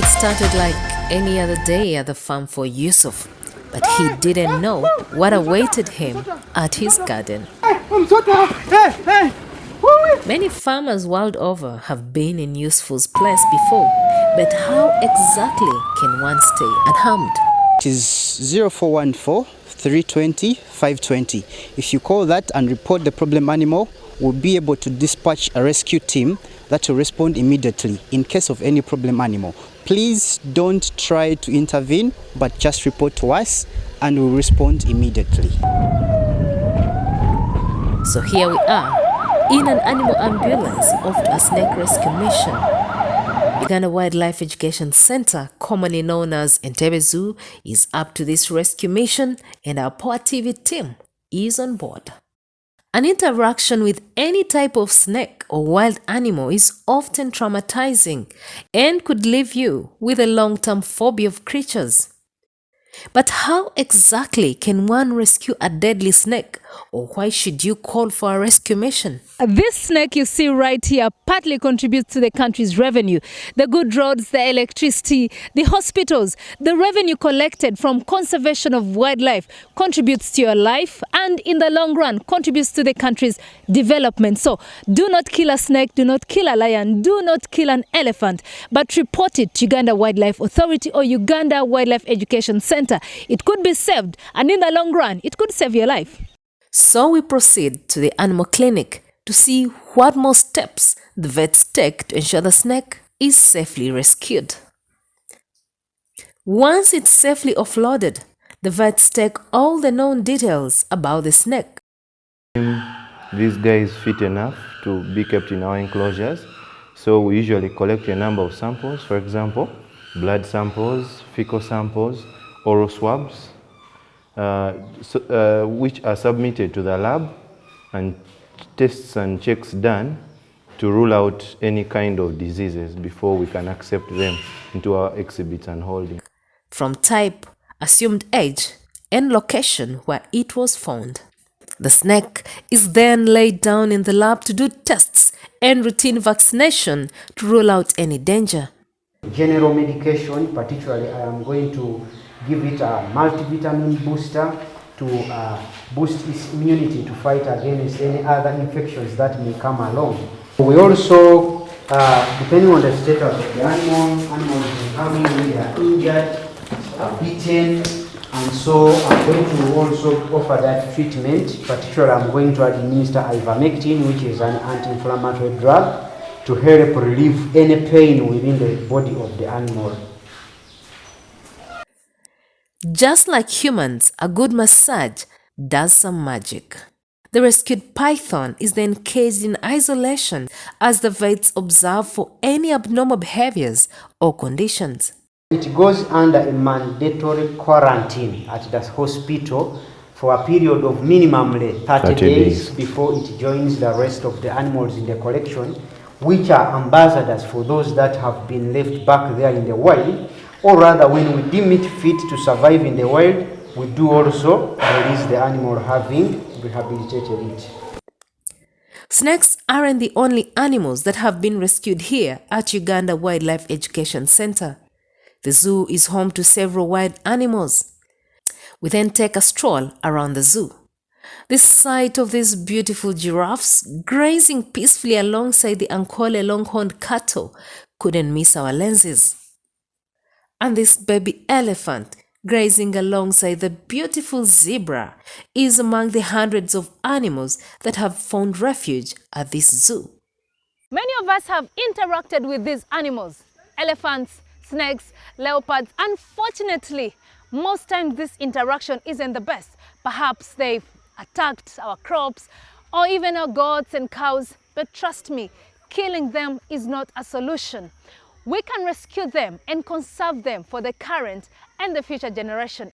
It started like any other day at the farm for Yusuf, but he didn't know what awaited him at his garden. Many farmers world over have been in Yusuf's place before, but how exactly can one stay unharmed? It is 0414 320 520. If you call that and report the problem animal, we'll be able to dispatch a rescue team that will respond immediately in case of any problem animal. Please don't try to intervene, but just report to us and we'll respond immediately. So here we are, in an animal ambulance off to a snake rescue mission. Uganda Wildlife Education Centre, commonly known as Entebbe Zoo, is up to this rescue mission, and our Power TV team is on board. An interaction with any type of snake or wild animal is often traumatizing and could leave you with a long-term phobia of creatures. But how exactly can one rescue a deadly snake, or why should you call for a rescue mission? This snake you see right here partly contributes to the country's revenue. The good roads, the electricity, the hospitals, the revenue collected from conservation of wildlife contributes to your life and in the long run contributes to the country's development. So do not kill a snake, do not kill a lion, do not kill an elephant, but report it to Uganda Wildlife Authority or Uganda Wildlife Education Centre. It could be saved, and in the long run, it could save your life. So we proceed to the animal clinic to see what more steps the vets take to ensure the snake is safely rescued. Once it's safely offloaded, the vets take all the known details about the snake. This guy is fit enough to be kept in our enclosures, so we usually collect a number of samples, for example, blood samples, fecal samples, oral swabs, which are submitted to the lab and tests and checks done to rule out any kind of diseases before we can accept them into our exhibits and holding. From type, assumed age, and location where it was found. The snake is then laid down in the lab to do tests and routine vaccination to rule out any danger. General medication, particularly I am going to give it a multivitamin booster to boost its immunity to fight against any other infections that may come along. We also, depending on the status of the animals may come in, they are injured, beaten, and so I'm going to also offer that treatment. Particularly, I'm going to administer ivermectin, which is an anti-inflammatory drug, to help relieve any pain within the body of the animal. Just like humans, a good massage does some magic. The rescued python is then caged in isolation as the vets observe for any abnormal behaviors or conditions. It goes under a mandatory quarantine at the hospital for a period of minimally 30 days before it joins the rest of the animals in the collection, which are ambassadors for those that have been left back there in the wild, or rather when we deem it fit to survive in the wild, we do also release the animal having rehabilitated it. Snakes aren't the only animals that have been rescued here at Uganda Wildlife Education Centre. The zoo is home to several wild animals. We then take a stroll around the zoo. The sight of these beautiful giraffes grazing peacefully alongside the Ankole longhorned cattle couldn't miss our lenses. And this baby elephant grazing alongside the beautiful zebra is among the hundreds of animals that have found refuge at this zoo. Many of us have interacted with these animals, elephants, snakes, leopards. Unfortunately, most times this interaction isn't the best. Perhaps they've attacked our crops or even our goats and cows, but trust me, killing them is not a solution. We can rescue them and conserve them for the current and the future generation